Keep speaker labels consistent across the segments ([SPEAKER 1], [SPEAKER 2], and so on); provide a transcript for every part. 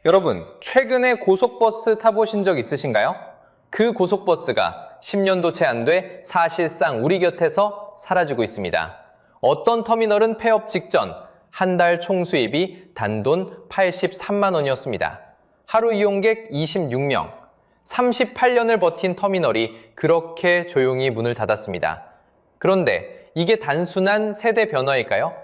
[SPEAKER 1] 여러분, 최근에 고속버스 타보신 적 있으신가요? 그 고속버스가 10년도 채 안 돼 사실상 우리 곁에서 사라지고 있습니다. 어떤 터미널은 폐업 직전 한 달 총수입이 단돈 83만 원이었습니다. 하루 이용객 26명, 38년을 버틴 터미널이 그렇게 조용히 문을 닫았습니다. 그런데 이게 단순한 세대 변화일까요?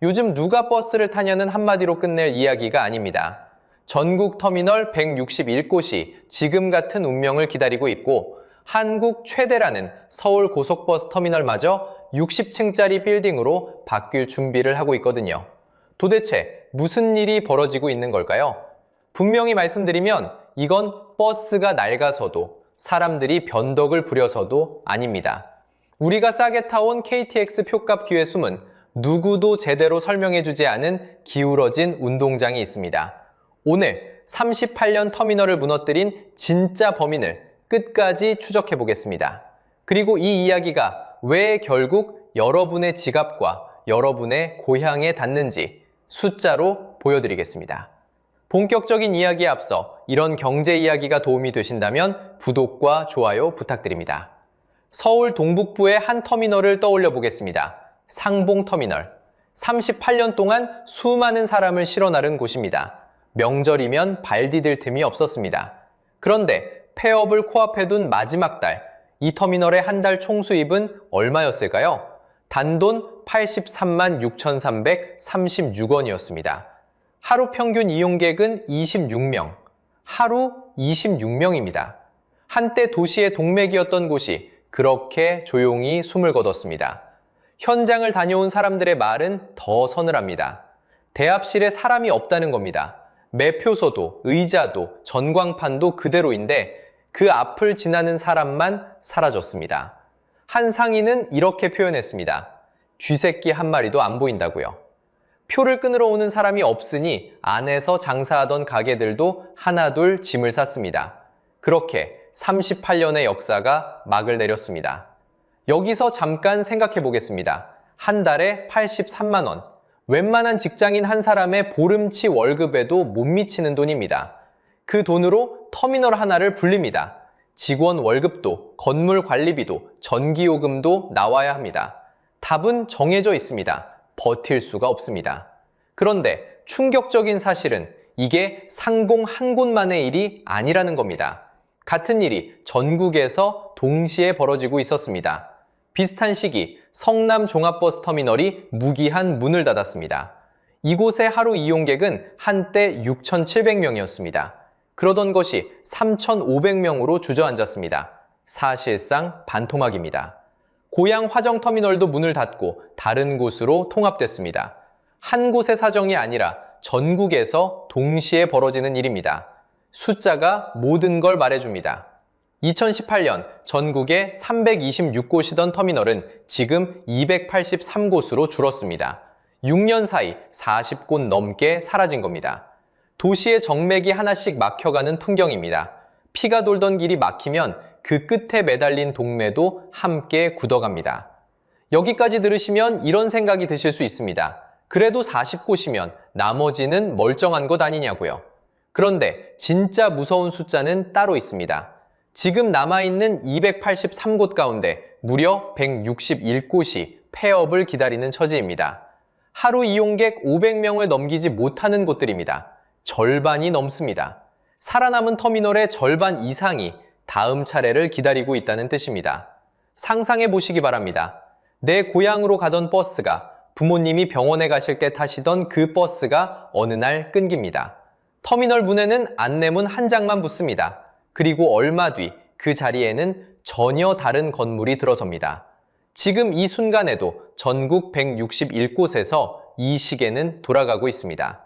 [SPEAKER 1] 요즘 누가 버스를 타냐는 한마디로 끝낼 이야기가 아닙니다. 전국 터미널 161곳이 지금 같은 운명을 기다리고 있고 한국 최대라는 서울 고속버스 터미널마저 60층짜리 빌딩으로 바뀔 준비를 하고 있거든요. 도대체 무슨 일이 벌어지고 있는 걸까요? 분명히 말씀드리면 이건 버스가 낡아서도 사람들이 변덕을 부려서도 아닙니다. 우리가 싸게 타온 KTX 표값 기회 숨은 누구도 제대로 설명해주지 않은 기울어진 운동장이 있습니다. 오늘 38년 터미널을 무너뜨린 진짜 범인을 끝까지 추적해 보겠습니다. 그리고 이 이야기가 왜 결국 여러분의 지갑과 여러분의 고향에 닿는지 숫자로 보여드리겠습니다. 본격적인 이야기에 앞서 이런 경제 이야기가 도움이 되신다면 구독과 좋아요 부탁드립니다. 서울 동북부의 한 터미널을 떠올려 보겠습니다. 상봉터미널. 38년 동안 수많은 사람을 실어 나른 곳입니다. 명절이면 발 디딜 틈이 없었습니다. 그런데 폐업을 코앞에 둔 마지막 달, 이 터미널의 한 달 총수입은 얼마였을까요? 단돈 83만 6,336원이었습니다. 하루 평균 이용객은 26명, 하루 26명입니다. 한때 도시의 동맥이었던 곳이 그렇게 조용히 숨을 거뒀습니다. 현장을 다녀온 사람들의 말은 더 서늘합니다. 대합실에 사람이 없다는 겁니다. 매표소도 의자도 전광판도 그대로인데 그 앞을 지나는 사람만 사라졌습니다. 한 상인은 이렇게 표현했습니다. 쥐새끼 한 마리도 안 보인다고요. 표를 끊으러 오는 사람이 없으니 안에서 장사하던 가게들도 하나둘 짐을 쌌습니다. 그렇게 38년의 역사가 막을 내렸습니다. 여기서 잠깐 생각해 보겠습니다. 한 달에 83만 원. 웬만한 직장인 한 사람의 보름치 월급에도 못 미치는 돈입니다. 그 돈으로 터미널 하나를 불립니다. 직원 월급도, 건물 관리비도, 전기요금도 나와야 합니다. 답은 정해져 있습니다. 버틸 수가 없습니다. 그런데 충격적인 사실은 이게 상공 한 곳만의 일이 아니라는 겁니다. 같은 일이 전국에서 동시에 벌어지고 있었습니다. 비슷한 시기 성남 종합버스 터미널이 무기한 문을 닫았습니다. 이곳의 하루 이용객은 한때 6,700명이었습니다. 그러던 것이 3,500명으로 주저앉았습니다. 사실상 반토막입니다. 고양 화정터미널도 문을 닫고 다른 곳으로 통합됐습니다. 한 곳의 사정이 아니라 전국에서 동시에 벌어지는 일입니다. 숫자가 모든 걸 말해줍니다. 2018년 전국에 326곳이던 터미널은 지금 283곳으로 줄었습니다. 6년 사이 40곳 넘게 사라진 겁니다. 도시의 정맥이 하나씩 막혀가는 풍경입니다. 피가 돌던 길이 막히면 그 끝에 매달린 동매도 함께 굳어갑니다. 여기까지 들으시면 이런 생각이 드실 수 있습니다. 그래도 40곳이면 나머지는 멀쩡한 것 아니냐고요. 그런데 진짜 무서운 숫자는 따로 있습니다. 지금 남아있는 283곳 가운데 무려 161곳이 폐업을 기다리는 처지입니다. 하루 이용객 500명을 넘기지 못하는 곳들입니다. 절반이 넘습니다. 살아남은 터미널의 절반 이상이 다음 차례를 기다리고 있다는 뜻입니다. 상상해 보시기 바랍니다. 내 고향으로 가던 버스가 부모님이 병원에 가실 때 타시던 그 버스가 어느 날 끊깁니다. 터미널 문에는 안내문 한 장만 붙습니다. 그리고 얼마 뒤 그 자리에는 전혀 다른 건물이 들어섭니다. 지금 이 순간에도 전국 161곳에서 이 시계는 돌아가고 있습니다.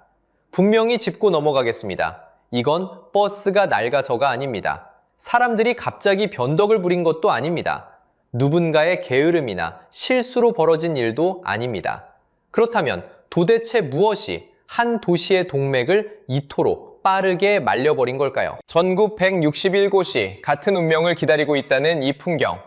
[SPEAKER 1] 분명히 짚고 넘어가겠습니다. 이건 버스가 낡아서가 아닙니다. 사람들이 갑자기 변덕을 부린 것도 아닙니다. 누군가의 게으름이나 실수로 벌어진 일도 아닙니다. 그렇다면 도대체 무엇이 한 도시의 동맥을 이토록 빠르게 말려버린 걸까요? 전국 161곳이 같은 운명을 기다리고 있다는 이 풍경.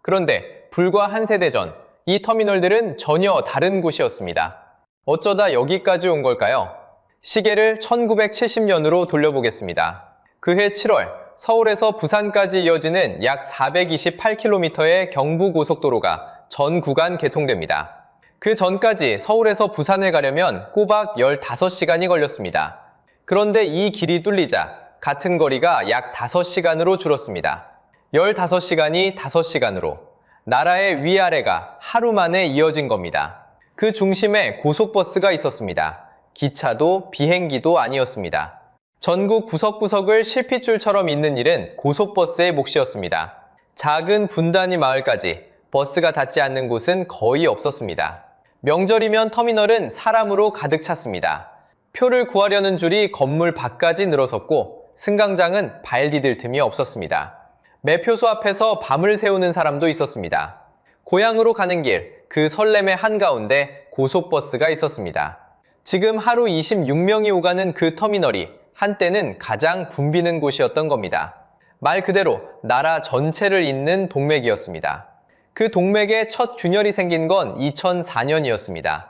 [SPEAKER 1] 그런데 불과 한 세대 전, 이 터미널들은 전혀 다른 곳이었습니다. 어쩌다 여기까지 온 걸까요? 시계를 1970년으로 돌려보겠습니다. 그해 7월 서울에서 부산까지 이어지는 약 428km의 경부고속도로가 전 구간 개통됩니다. 그 전까지 서울에서 부산을 가려면 꼬박 15시간이 걸렸습니다. 그런데 이 길이 뚫리자 같은 거리가 약 5시간으로 줄었습니다. 15시간이 5시간으로 나라의 위아래가 하루 만에 이어진 겁니다. 그 중심에 고속버스가 있었습니다. 기차도 비행기도 아니었습니다. 전국 구석구석을 실핏줄처럼 잇는 일은 고속버스의 몫이었습니다. 작은 분단위 마을까지 버스가 닿지 않는 곳은 거의 없었습니다. 명절이면 터미널은 사람으로 가득 찼습니다. 표를 구하려는 줄이 건물 밖까지 늘어섰고 승강장은 발 디딜 틈이 없었습니다. 매표소 앞에서 밤을 새우는 사람도 있었습니다. 고향으로 가는 길, 그 설렘의 한가운데 고속버스가 있었습니다. 지금 하루 26명이 오가는 그 터미널이 한때는 가장 붐비는 곳이었던 겁니다. 말 그대로 나라 전체를 잇는 동맥이었습니다. 그 동맥에 첫 균열이 생긴 건 2004년이었습니다.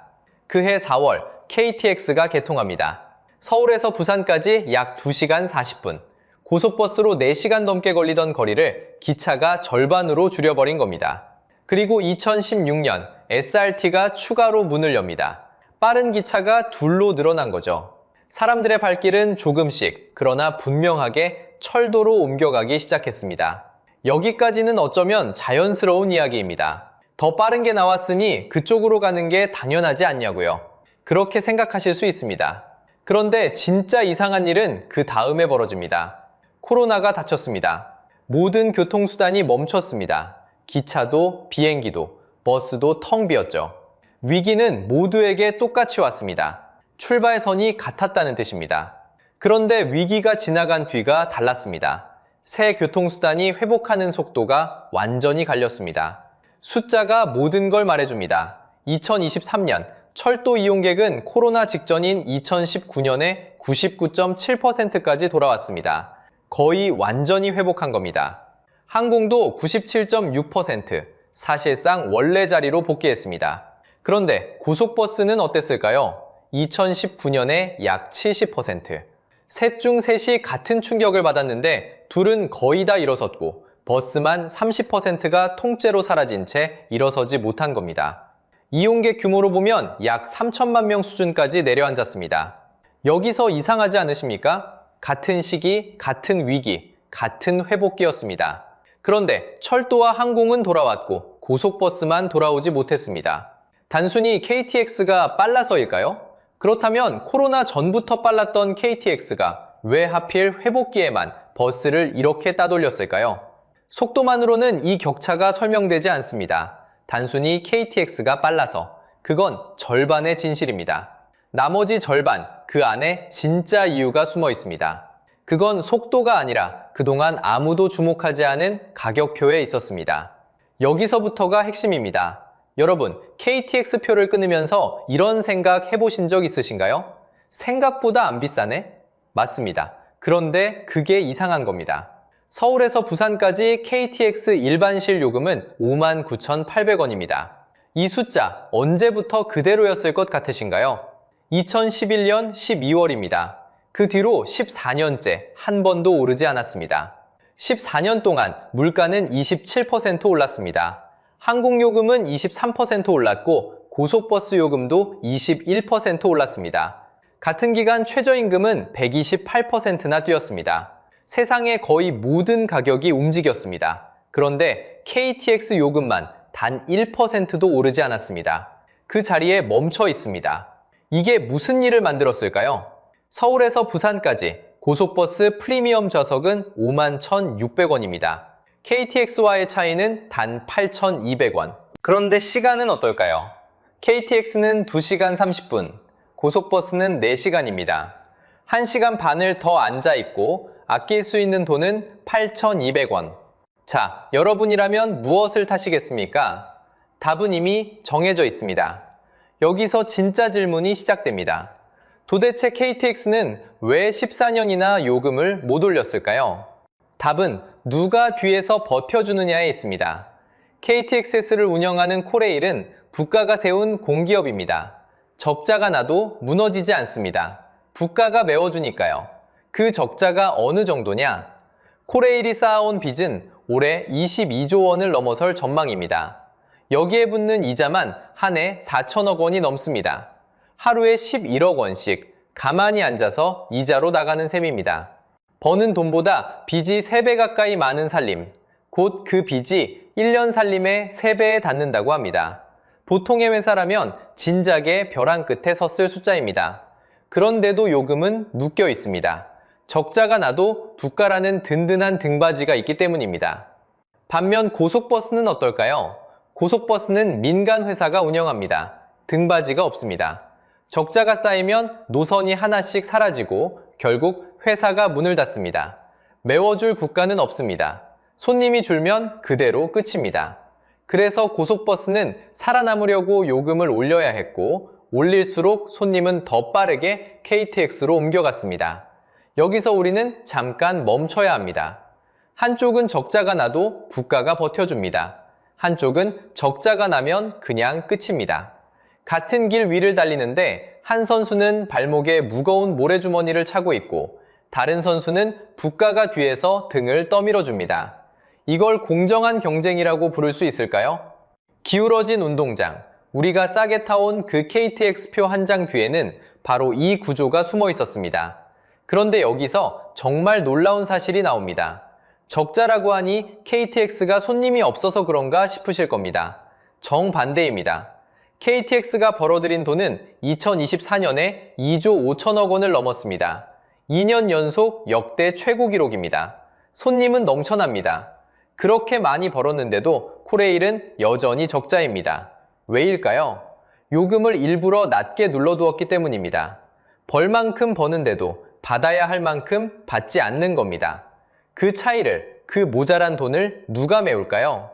[SPEAKER 1] 그해 4월 KTX가 개통합니다. 서울에서 부산까지 약 2시간 40분, 고속버스로 4시간 넘게 걸리던 거리를 기차가 절반으로 줄여버린 겁니다. 그리고 2016년 SRT가 추가로 문을 엽니다. 빠른 기차가 둘로 늘어난 거죠. 사람들의 발길은 조금씩, 그러나 분명하게 철도로 옮겨가기 시작했습니다. 여기까지는 어쩌면 자연스러운 이야기입니다. 더 빠른 게 나왔으니 그쪽으로 가는 게 당연하지 않냐고요. 그렇게 생각하실 수 있습니다. 그런데 진짜 이상한 일은 그 다음에 벌어집니다. 코로나가 닥쳤습니다. 모든 교통수단이 멈췄습니다. 기차도 비행기도 버스도 텅 비었죠. 위기는 모두에게 똑같이 왔습니다. 출발선이 같았다는 뜻입니다. 그런데 위기가 지나간 뒤가 달랐습니다. 새 교통수단이 회복하는 속도가 완전히 갈렸습니다. 숫자가 모든 걸 말해줍니다. 2023년 철도 이용객은 코로나 직전인 2019년에 99.7%까지 돌아왔습니다. 거의 완전히 회복한 겁니다. 항공도 97.6%, 사실상 원래 자리로 복귀했습니다. 그런데 고속버스는 어땠을까요? 2019년에 약 70%. 셋 중 셋이 같은 충격을 받았는데 둘은 거의 다 일어섰고 버스만 30%가 통째로 사라진 채 일어서지 못한 겁니다. 이용객 규모로 보면 약 3천만 명 수준까지 내려앉았습니다. 여기서 이상하지 않으십니까? 같은 시기, 같은 위기, 같은 회복기였습니다. 그런데 철도와 항공은 돌아왔고 고속버스만 돌아오지 못했습니다. 단순히 KTX가 빨라서일까요? 그렇다면 코로나 전부터 빨랐던 KTX가 왜 하필 회복기에만 버스를 이렇게 따돌렸을까요? 속도만으로는 이 격차가 설명되지 않습니다. 단순히 KTX가 빨라서. 그건 절반의 진실입니다. 나머지 절반, 그 안에 진짜 이유가 숨어 있습니다. 그건 속도가 아니라 그동안 아무도 주목하지 않은 가격표에 있었습니다. 여기서부터가 핵심입니다. 여러분, KTX 표를 끊으면서 이런 생각 해보신 적 있으신가요? 생각보다 안 비싸네? 맞습니다. 그런데 그게 이상한 겁니다. 서울에서 부산까지 KTX 일반실 요금은 59,800원입니다. 이 숫자 언제부터 그대로였을 것 같으신가요? 2011년 12월입니다. 그 뒤로 14년째 한 번도 오르지 않았습니다. 14년 동안 물가는 27% 올랐습니다. 항공요금은 23% 올랐고 고속버스 요금도 21% 올랐습니다. 같은 기간 최저임금은 128%나 뛰었습니다. 세상의 거의 모든 가격이 움직였습니다. 그런데 KTX 요금만 단 1%도 오르지 않았습니다. 그 자리에 멈춰 있습니다. 이게 무슨 일을 만들었을까요? 서울에서 부산까지 고속버스 프리미엄 좌석은 51,600원입니다. KTX와의 차이는 단 8,200원. 그런데 시간은 어떨까요? KTX는 2시간 30분, 고속버스는 4시간입니다. 1시간 반을 더 앉아있고 아낄 수 있는 돈은 8,200원. 자, 여러분이라면 무엇을 타시겠습니까? 답은 이미 정해져 있습니다. 여기서 진짜 질문이 시작됩니다. 도대체 KTX는 왜 14년이나 요금을 못 올렸을까요? 답은 누가 뒤에서 버텨주느냐에 있습니다. KTX를 운영하는 코레일은 국가가 세운 공기업입니다. 적자가 나도 무너지지 않습니다. 국가가 메워주니까요. 그 적자가 어느 정도냐? 코레일이 쌓아온 빚은 올해 22조 원을 넘어설 전망입니다. 여기에 붙는 이자만 한 해 4천억 원이 넘습니다. 하루에 11억 원씩 가만히 앉아서 이자로 나가는 셈입니다. 버는 돈보다 빚이 3배 가까이 많은 살림, 곧 그 빚이 1년 살림의 3배에 닿는다고 합니다. 보통의 회사라면 진작에 벼랑 끝에 섰을 숫자입니다. 그런데도 요금은 묶여 있습니다. 적자가 나도 국가라는 든든한 등받이가 있기 때문입니다. 반면 고속버스는 어떨까요? 고속버스는 민간 회사가 운영합니다. 등받이가 없습니다. 적자가 쌓이면 노선이 하나씩 사라지고 결국 회사가 문을 닫습니다. 메워줄 국가는 없습니다. 손님이 줄면 그대로 끝입니다. 그래서 고속버스는 살아남으려고 요금을 올려야 했고 올릴수록 손님은 더 빠르게 KTX로 옮겨갔습니다. 여기서 우리는 잠깐 멈춰야 합니다. 한쪽은 적자가 나도 국가가 버텨줍니다. 한쪽은 적자가 나면 그냥 끝입니다. 같은 길 위를 달리는데 한 선수는 발목에 무거운 모래주머니를 차고 있고 다른 선수는 국가가 뒤에서 등을 떠밀어줍니다. 이걸 공정한 경쟁이라고 부를 수 있을까요? 기울어진 운동장, 우리가 싸게 타온 그 KTX표 한 장 뒤에는 바로 이 구조가 숨어 있었습니다. 그런데 여기서 정말 놀라운 사실이 나옵니다. 적자라고 하니 KTX가 손님이 없어서 그런가 싶으실 겁니다. 정반대입니다. KTX가 벌어들인 돈은 2024년에 2조 5천억 원을 넘었습니다. 2년 연속 역대 최고 기록입니다. 손님은 넘쳐납니다. 그렇게 많이 벌었는데도 코레일은 여전히 적자입니다. 왜일까요? 요금을 일부러 낮게 눌러두었기 때문입니다. 벌 만큼 버는데도 받아야 할 만큼 받지 않는 겁니다. 그 차이를, 그 모자란 돈을 누가 메울까요?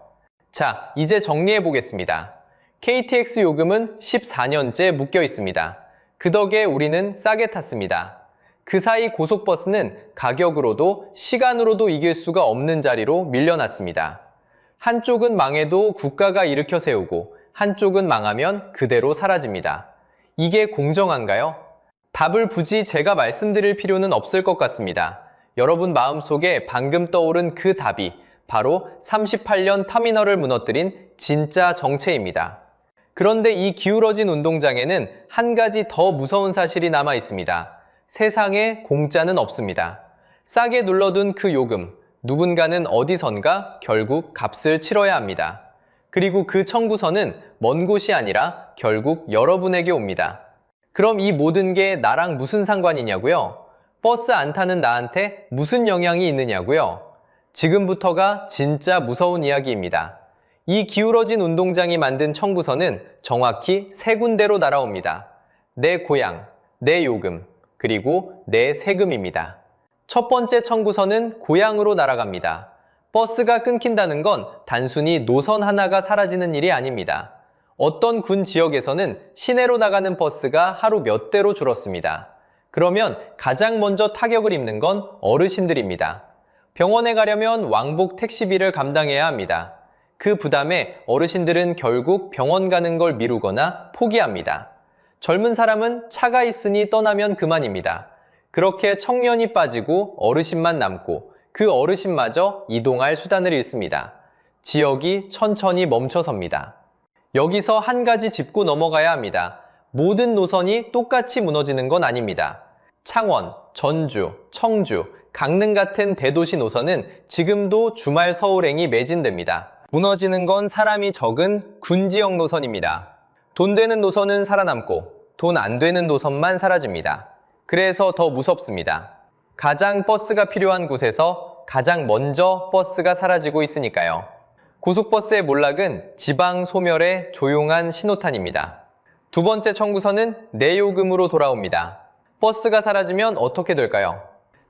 [SPEAKER 1] 자, 이제 정리해 보겠습니다. KTX 요금은 14년째 묶여 있습니다. 그 덕에 우리는 싸게 탔습니다. 그 사이 고속버스는 가격으로도 시간으로도 이길 수가 없는 자리로 밀려났습니다. 한쪽은 망해도 국가가 일으켜 세우고 한쪽은 망하면 그대로 사라집니다. 이게 공정한가요? 답을 굳이 제가 말씀드릴 필요는 없을 것 같습니다. 여러분 마음속에 방금 떠오른 그 답이 바로 38년 터미널을 무너뜨린 진짜 정체입니다. 그런데 이 기울어진 운동장에는 한 가지 더 무서운 사실이 남아 있습니다. 세상에 공짜는 없습니다. 싸게 눌러둔 그 요금, 누군가는 어디선가 결국 값을 치러야 합니다. 그리고 그 청구서는 먼 곳이 아니라 결국 여러분에게 옵니다. 그럼 이 모든 게 나랑 무슨 상관이냐고요? 버스 안 타는 나한테 무슨 영향이 있느냐고요? 지금부터가 진짜 무서운 이야기입니다. 이 기울어진 운동장이 만든 청구서는 정확히 3군데로 날아옵니다. 내 고향, 내 요금, 그리고 내 세금입니다. 첫 번째 청구서는 고향으로 날아갑니다. 버스가 끊긴다는 건 단순히 노선 하나가 사라지는 일이 아닙니다. 어떤 군 지역에서는 시내로 나가는 버스가 하루 몇 대로 줄었습니다. 그러면 가장 먼저 타격을 입는 건 어르신들입니다. 병원에 가려면 왕복 택시비를 감당해야 합니다. 그 부담에 어르신들은 결국 병원 가는 걸 미루거나 포기합니다. 젊은 사람은 차가 있으니 떠나면 그만입니다. 그렇게 청년이 빠지고 어르신만 남고 그 어르신마저 이동할 수단을 잃습니다. 지역이 천천히 멈춰섭니다. 여기서 한 가지 짚고 넘어가야 합니다. 모든 노선이 똑같이 무너지는 건 아닙니다. 창원, 전주, 청주, 강릉 같은 대도시 노선은 지금도 주말 서울행이 매진됩니다. 무너지는 건 사람이 적은 군지역 노선입니다. 돈 되는 노선은 살아남고 돈 안 되는 노선만 사라집니다. 그래서 더 무섭습니다. 가장 버스가 필요한 곳에서 가장 먼저 버스가 사라지고 있으니까요. 고속버스의 몰락은 지방 소멸의 조용한 신호탄입니다. 두 번째 청구서는 내요금으로 돌아옵니다. 버스가 사라지면 어떻게 될까요?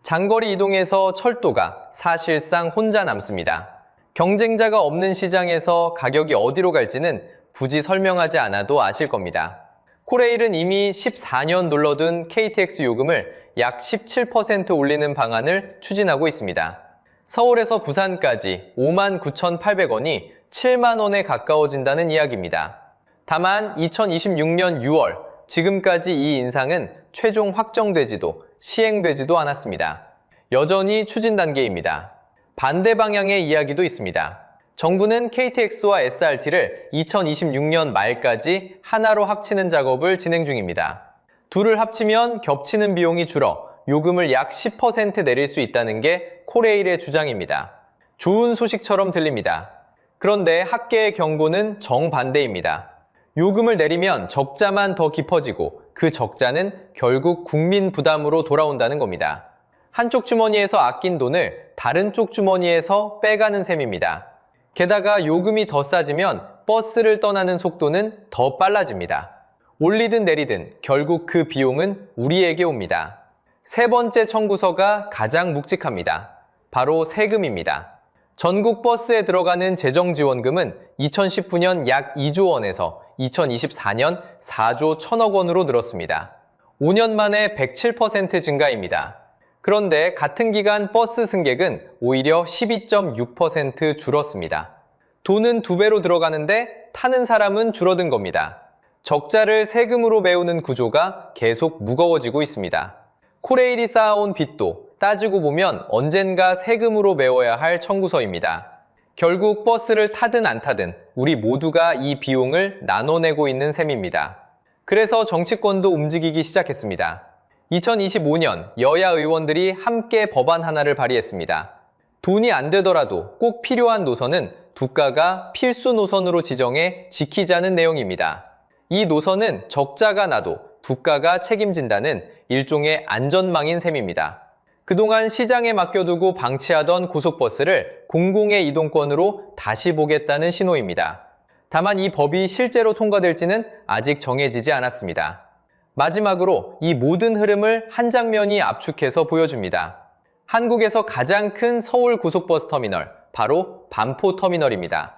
[SPEAKER 1] 장거리 이동에서 철도가 사실상 혼자 남습니다. 경쟁자가 없는 시장에서 가격이 어디로 갈지는 굳이 설명하지 않아도 아실 겁니다. 코레일은 이미 14년 눌러둔 KTX 요금을 약 17% 올리는 방안을 추진하고 있습니다. 서울에서 부산까지 59,800원이 7만 원에 가까워진다는 이야기입니다. 다만 2026년 6월 지금까지 이 인상은 최종 확정되지도 시행되지도 않았습니다. 여전히 추진 단계입니다. 반대 방향의 이야기도 있습니다. 정부는 KTX와 SRT를 2026년 말까지 하나로 합치는 작업을 진행 중입니다. 둘을 합치면 겹치는 비용이 줄어 요금을 약 10% 내릴 수 있다는 게 코레일의 주장입니다. 좋은 소식처럼 들립니다. 그런데 학계의 경고는 정반대입니다. 요금을 내리면 적자만 더 깊어지고 그 적자는 결국 국민 부담으로 돌아온다는 겁니다. 한쪽 주머니에서 아낀 돈을 다른 쪽 주머니에서 빼가는 셈입니다. 게다가 요금이 더 싸지면 버스를 떠나는 속도는 더 빨라집니다. 올리든 내리든 결국 그 비용은 우리에게 옵니다. 세 번째 청구서가 가장 묵직합니다. 바로 세금입니다. 전국 버스에 들어가는 재정지원금은 2019년 약 2조 원에서 2024년 4조 1천억 원으로 늘었습니다. 5년 만에 107% 증가입니다. 그런데 같은 기간 버스 승객은 오히려 12.6% 줄었습니다. 돈은 2배로 들어가는데 타는 사람은 줄어든 겁니다. 적자를 세금으로 메우는 구조가 계속 무거워지고 있습니다. 코레일이 쌓아온 빚도 따지고 보면 언젠가 세금으로 메워야 할 청구서입니다. 결국 버스를 타든 안 타든 우리 모두가 이 비용을 나눠내고 있는 셈입니다. 그래서 정치권도 움직이기 시작했습니다. 2025년 여야 의원들이 함께 법안 하나를 발의했습니다. 돈이 안 되더라도 꼭 필요한 노선은 국가가 필수 노선으로 지정해 지키자는 내용입니다. 이 노선은 적자가 나도 국가가 책임진다는 일종의 안전망인 셈입니다. 그동안 시장에 맡겨두고 방치하던 고속버스를 공공의 이동권으로 다시 보겠다는 신호입니다. 다만 이 법이 실제로 통과될지는 아직 정해지지 않았습니다. 마지막으로 이 모든 흐름을 한 장면이 압축해서 보여줍니다. 한국에서 가장 큰 서울 고속버스 터미널, 바로 반포터미널입니다.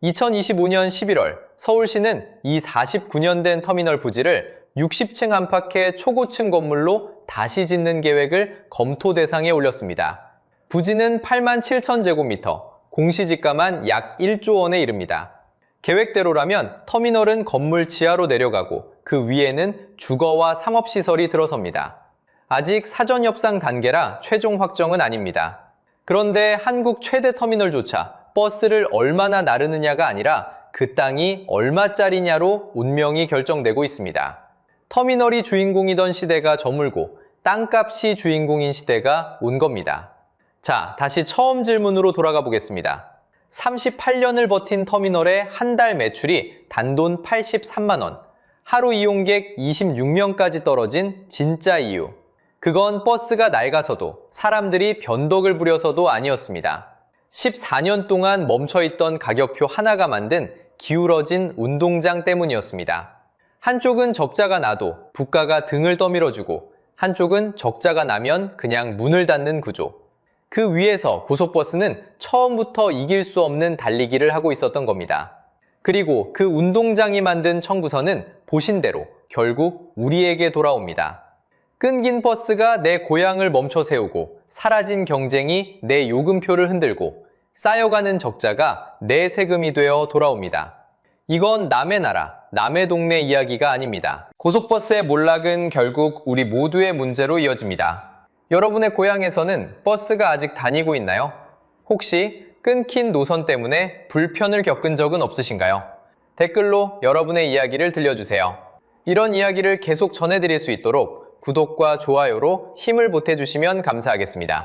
[SPEAKER 1] 2025년 11월 서울시는 이 49년 된 터미널 부지를 60층 안팎의 초고층 건물로 다시 짓는 계획을 검토 대상에 올렸습니다. 부지는 87,000제곱미터, 공시지가만 약 1조 원에 이릅니다. 계획대로라면 터미널은 건물 지하로 내려가고 그 위에는 주거와 상업시설이 들어섭니다. 아직 사전 협상 단계라 최종 확정은 아닙니다. 그런데 한국 최대 터미널조차 버스를 얼마나 나르느냐가 아니라 그 땅이 얼마짜리냐로 운명이 결정되고 있습니다. 터미널이 주인공이던 시대가 저물고 땅값이 주인공인 시대가 온 겁니다. 자, 다시 처음 질문으로 돌아가 보겠습니다. 38년을 버틴 터미널의 한 달 매출이 단돈 83만 원, 하루 이용객 26명까지 떨어진 진짜 이유. 그건 버스가 낡아서도 사람들이 변덕을 부려서도 아니었습니다. 14년 동안 멈춰있던 가격표 하나가 만든 기울어진 운동장 때문이었습니다. 한쪽은 적자가 나도 국가가 등을 떠밀어주고 한쪽은 적자가 나면 그냥 문을 닫는 구조. 그 위에서 고속버스는 처음부터 이길 수 없는 달리기를 하고 있었던 겁니다. 그리고 그 운동장이 만든 청구서는 보신 대로 결국 우리에게 돌아옵니다. 끊긴 버스가 내 고향을 멈춰 세우고 사라진 경쟁이 내 요금표를 흔들고 쌓여가는 적자가 내 세금이 되어 돌아옵니다. 이건 남의 나라, 남의 동네 이야기가 아닙니다. 고속버스의 몰락은 결국 우리 모두의 문제로 이어집니다. 여러분의 고향에서는 버스가 아직 다니고 있나요? 혹시 끊긴 노선 때문에 불편을 겪은 적은 없으신가요? 댓글로 여러분의 이야기를 들려주세요. 이런 이야기를 계속 전해드릴 수 있도록 구독과 좋아요로 힘을 보태주시면 감사하겠습니다.